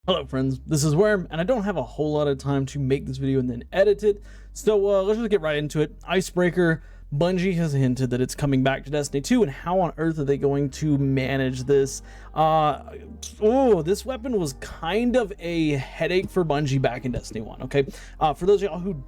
Hello friends, this is Worm, and I don't have a whole lot of time to make this video and then edit it, so let's just get right into it. Icebreaker, Bungie has hinted that it's coming back to Destiny 2, and how on earth are they going to manage this? This weapon was kind of a headache for Bungie back in Destiny 1, okay? For those of y'all who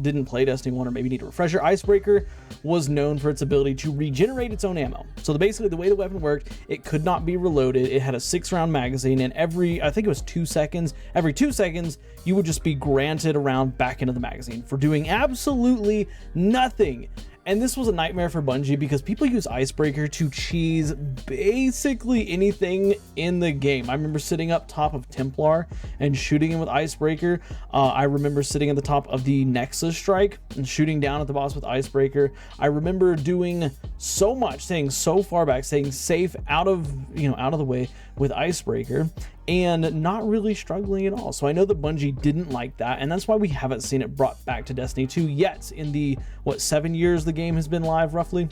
didn't play Destiny 1 or maybe need a refresher, Icebreaker was known for its ability to regenerate its own ammo. So basically the way the weapon worked, it could not be reloaded. It had a 6-round magazine, and I think it was 2 seconds, every 2 seconds, you would just be granted a round back into the magazine for doing absolutely nothing. And this was a nightmare for Bungie because people use Icebreaker to cheese basically anything in the game. I remember sitting up top of Templar and shooting him with Icebreaker. I remember sitting at the top of the Nexus Strike and shooting down at the boss with Icebreaker. I remember doing so much, staying so far back, staying safe out of the way with Icebreaker, and not really struggling at all. So I know that Bungie didn't like that, and that's why we haven't seen it brought back to Destiny 2 yet in the 7 years the game has been live roughly.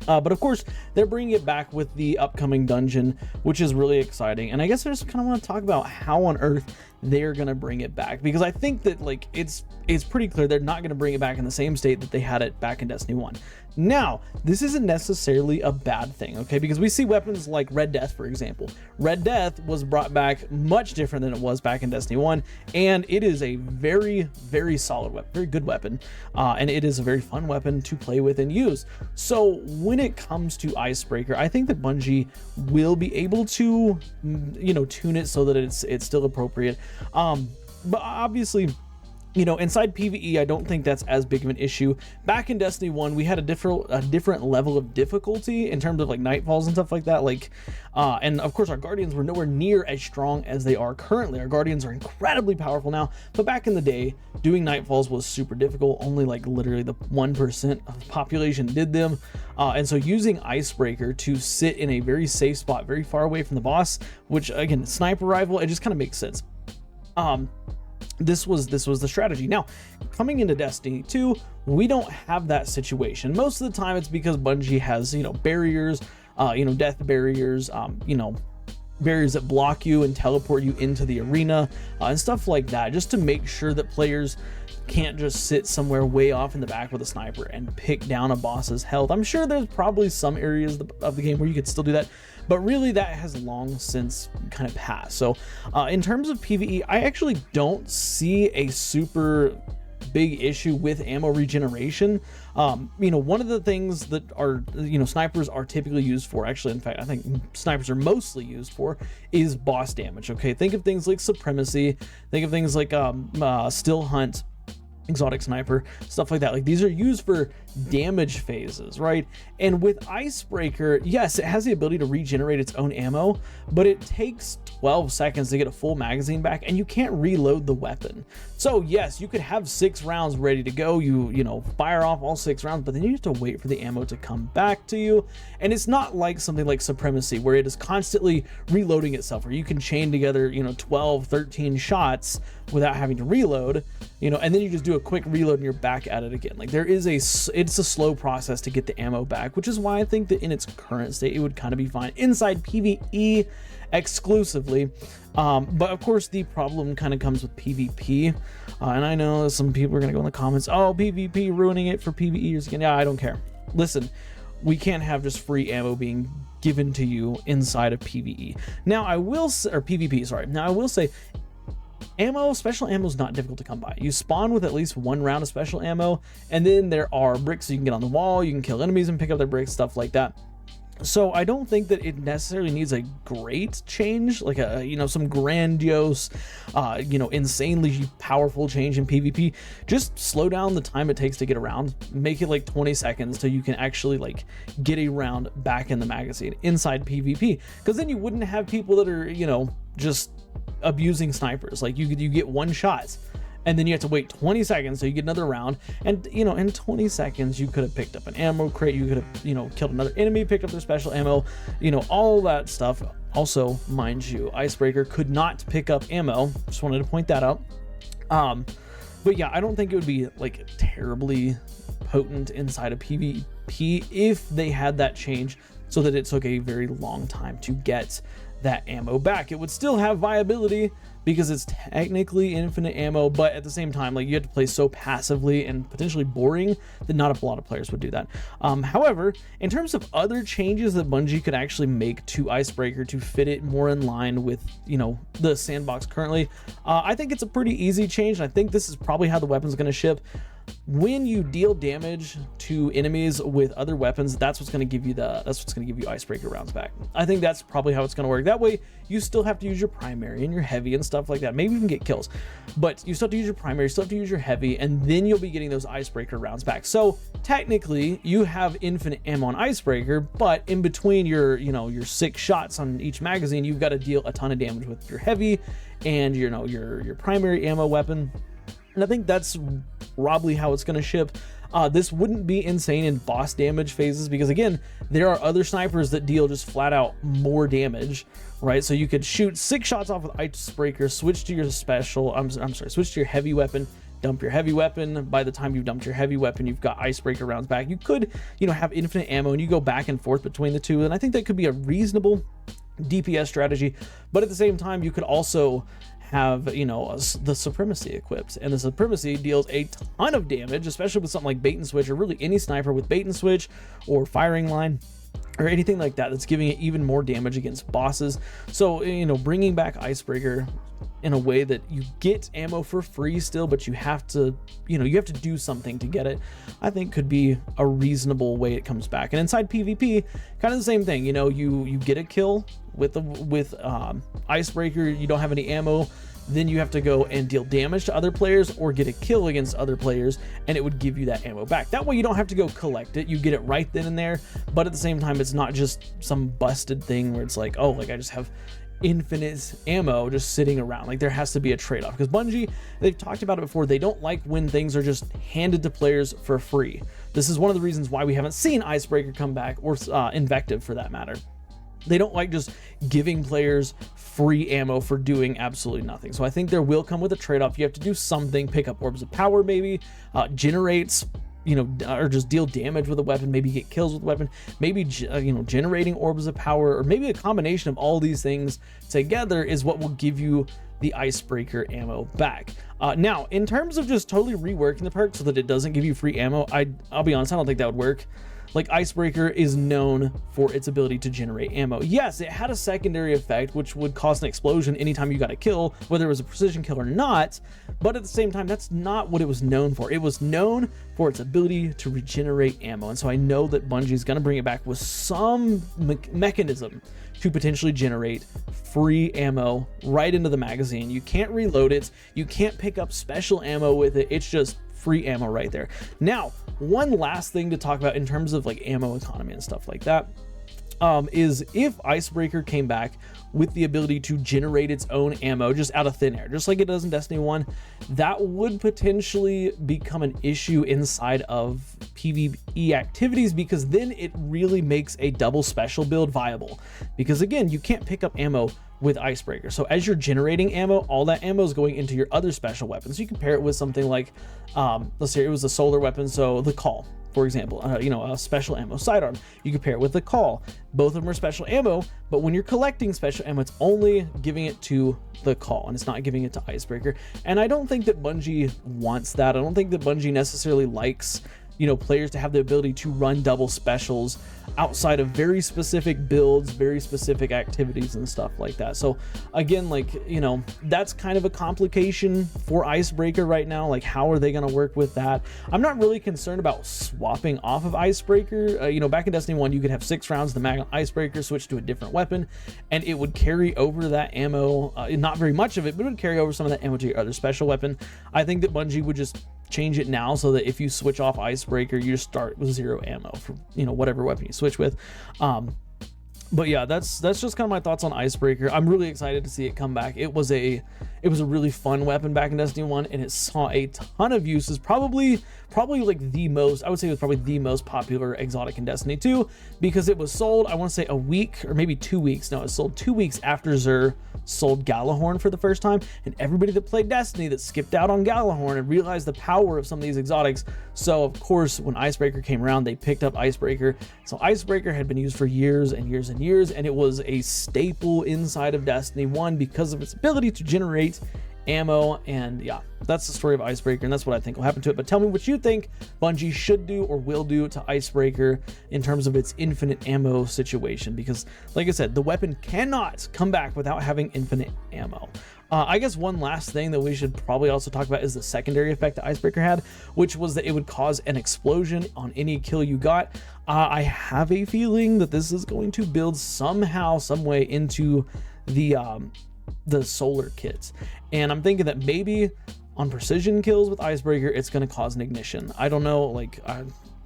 But of course they're bringing it back with the upcoming dungeon, which is really exciting. And I guess I just kind of want to talk about how on earth they're gonna bring it back, because I think that it's pretty clear they're not gonna bring it back in the same state that they had it back in Destiny 1. Now, this isn't necessarily a bad thing, okay? Because we see weapons like Red Death, for example. Red Death was brought back much different than it was back in Destiny 1, and it is a very, very solid weapon, very good weapon, and it is a very fun weapon to play with and use. So when it comes to Icebreaker, I think that Bungie will be able to, tune it so that it's still appropriate. But obviously, inside PvE, I don't think that's as big of an issue. Back in Destiny 1, we had a different level of difficulty in terms of like nightfalls and stuff like that. And of course, our Guardians were nowhere near as strong as they are currently. Our Guardians are incredibly powerful now, but back in the day, doing nightfalls was super difficult. Only literally the 1% of the population did them. And so using Icebreaker to sit in a very safe spot, very far away from the boss, which again, sniper rifle, it just kind of makes sense. This was the strategy. Now, coming into Destiny 2, we don't have that situation. Most of the time it's because Bungie has, barriers, death barriers, barriers that block you and teleport you into the arena, and stuff like that, just to make sure that players can't just sit somewhere way off in the back with a sniper and pick down a boss's health. I'm sure there's probably some areas of the game where you could still do that, but really that has long since kind of passed. So in terms of PvE, I actually don't see a super big issue with ammo regeneration. One of the things that are snipers are typically used for, actually, in fact, I think snipers are mostly used for, is boss damage. Okay, think of things like Supremacy, think of things like Still Hunt, Exotic Sniper, stuff like that. Like, these are used for damage phases, right? And with Icebreaker, yes, it has the ability to regenerate its own ammo, but it takes 12 seconds to get a full magazine back, and you can't reload the weapon. So yes, you could have 6 rounds ready to go, you fire off all 6 rounds, but then you have to wait for the ammo to come back to you. And it's not like something like Supremacy, where it is constantly reloading itself, where you can chain together 12, 13 shots without having to reload, and then you just do a quick reload and you're back at it again. Like, it's a slow process to get the ammo back, which is why I think that in its current state it would kind of be fine inside PvE exclusively. But of course the problem kind of comes with PvP, and I know some people are gonna go in the comments, oh, PvP ruining it for PvEers again. Yeah, I don't care. Listen, we can't have just free ammo being given to you inside of PvE. Now I will say, or PvP, sorry. Now I will say, special ammo is not difficult to come by. You spawn with at least 1 round of special ammo, and then there are bricks you can get on the wall, you can kill enemies and pick up their bricks, stuff like that. So I don't think that it necessarily needs a great change, like some grandiose, insanely powerful change in PvP. Just slow down the time it takes to get around, make it like 20 seconds so you can actually get a round back in the magazine inside PvP, because then you wouldn't have people that are, just abusing snipers. Like, you get 1 shot and then you have to wait 20 seconds so you get another round, and in 20 seconds you could have picked up an ammo crate, you could have killed another enemy, picked up their special ammo, all that stuff. Also, mind you, Icebreaker could not pick up ammo, just wanted to point that out. But yeah, I don't think it would be terribly potent inside of PvP if they had that change so that it took a very long time to get that ammo back. It would still have viability because it's technically infinite ammo, but at the same time, like, you have to play so passively and potentially boring that not a lot of players would do that. However, in terms of other changes that Bungie could actually make to Icebreaker to fit it more in line with, you know, the sandbox currently, I think it's a pretty easy change, and I think this is probably how the weapon's going to ship. When you deal damage to enemies with other weapons, that's what's going to give you Icebreaker rounds back. I think that's probably how it's going to work. That way you still have to use your primary and your heavy and stuff like that, maybe even get kills, but you still have to use your primary, you still have to use your heavy, and then you'll be getting those Icebreaker rounds back. So technically you have infinite ammo on Icebreaker, but in between your, you know, your 6 shots on each magazine, you've got to deal a ton of damage with your heavy and, you know, your primary ammo weapon. And I think that's probably how it's going to ship. This wouldn't be insane in boss damage phases, because again, there are other snipers that deal just flat out more damage, right? So you could shoot 6 shots off with Icebreaker, switch to your special, switch to your heavy weapon, dump your heavy weapon. By the time you've dumped your heavy weapon, you've got Icebreaker rounds back. You could, you know, have infinite ammo and you go back and forth between the two. And I think that could be a reasonable DPS strategy. But at the same time, you could also have, you know, the Supremacy equipped, and the Supremacy deals a ton of damage, especially with something like bait and switch, or really any sniper with bait and switch or firing line or anything like that, that's giving it even more damage against bosses. So, you know, bringing back Icebreaker in a way that you get ammo for free still, but you have to, you know, you have to do something to get it, I think could be a reasonable way it comes back. And inside PvP, kind of the same thing. You know, you get a kill with Icebreaker, you don't have any ammo, then you have to go and deal damage to other players or get a kill against other players, and it would give you that ammo back. That way you don't have to go collect it, you get it right then and there. But at the same time, it's not just some busted thing where it's like, oh, like I just have infinite ammo just sitting around. Like, there has to be a trade-off, because Bungie, they've talked about it before, they don't like when things are just handed to players for free. This is one of the reasons why we haven't seen Icebreaker come back, or Invective for that matter. They don't like just giving players free ammo for doing absolutely nothing. So I think there will come with a trade-off. You have to do something, pick up orbs of power, maybe generates, you know, or just deal damage with a weapon, maybe get kills with a weapon, maybe you know, generating orbs of power, or maybe a combination of all these things together is what will give you the Icebreaker ammo back. Now, in terms of just totally reworking the perk so that it doesn't give you free ammo, I'll be honest, I don't think that would work. Like, Icebreaker is known for its ability to generate ammo. Yes, it had a secondary effect, which would cause an explosion anytime you got a kill, whether it was a precision kill or not, but at the same time, that's not what it was known for. It was known for its ability to regenerate ammo, and so I know that Bungie is going to bring it back with some mechanism to potentially generate free ammo right into the magazine. You can't reload it, you can't pick up special ammo with it, it's just free ammo right there. Now, one last thing to talk about in terms of like ammo economy and stuff like that, is if Icebreaker came back with the ability to generate its own ammo just out of thin air, just like it does in Destiny 1, that would potentially become an issue inside of PvE activities, because then it really makes a double special build viable. Because again, you can't pick up ammo with Icebreaker. So as you're generating ammo, all that ammo is going into your other special weapons. So you compare it with something like, let's say it was a solar weapon, so the Call, for example, you know, a special ammo sidearm. You compare it with the Call. Both of them are special ammo, but when you're collecting special ammo, it's only giving it to the Call, and it's not giving it to Icebreaker. And I don't think that Bungie wants that. I don't think that Bungie necessarily likes, you know, players to have the ability to run double specials outside of very specific builds, very specific activities and stuff like that. So again, like, you know, that's kind of a complication for Icebreaker right now. Like, how are they going to work with that? I'm not really concerned about swapping off of Icebreaker. You know, back in Destiny 1, you could have 6 rounds the mag on Icebreaker, switch to a different weapon, and it would carry over that ammo, not very much of it, but it would carry over some of that ammo to your other special weapon. I think that Bungie would just change it now so that if you switch off Icebreaker, you just start with 0 ammo for, you know, whatever weapon you switch with. But yeah, that's just kind of my thoughts on Icebreaker. I'm really excited to see it come back. It was a really fun weapon back in Destiny 1, and it saw a ton of uses. Probably like the most, I would say it was probably the most popular exotic in Destiny 2, because it was sold, I want to say a week or maybe 2 weeks. No, it was sold 2 weeks after Xur sold Galahorn for the first time, and everybody that played Destiny that skipped out on Galahorn and realized the power of some of these exotics. So of course, when Icebreaker came around, they picked up Icebreaker. So Icebreaker had been used for years and years and years, and it was a staple inside of Destiny 1 because of its ability to generate great ammo, and yeah, that's the story of Icebreaker, and that's what I think will happen to it. But tell me what you think Bungie should do or will do to Icebreaker in terms of its infinite ammo situation, because like I said, the weapon cannot come back without having infinite ammo. I guess one last thing that we should probably also talk about is the secondary effect that Icebreaker had, which was that it would cause an explosion on any kill you got. I have a feeling that this is going to build somehow, some way into the solar kits, and I'm thinking that maybe on precision kills with Icebreaker it's going to cause an ignition. I don't know, like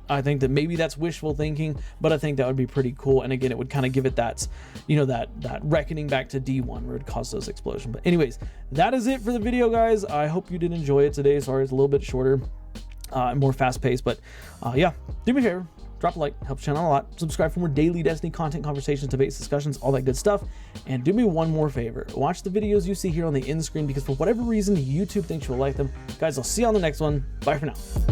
I think that maybe that's wishful thinking, but I think that would be pretty cool, and again it would kind of give it that, you know, that reckoning back to D1 where it caused those explosions. But anyways, that is it for the video, guys. I hope you did enjoy it today. Sorry it's a little bit shorter, more fast-paced, but yeah, do me a favor, drop a like, helps the channel a lot. Subscribe for more daily Destiny content, conversations, debates, discussions, all that good stuff. And do me one more favor, watch the videos you see here on the end screen, because for whatever reason YouTube thinks you'll like them. Guys, I'll see you on the next one. Bye for now.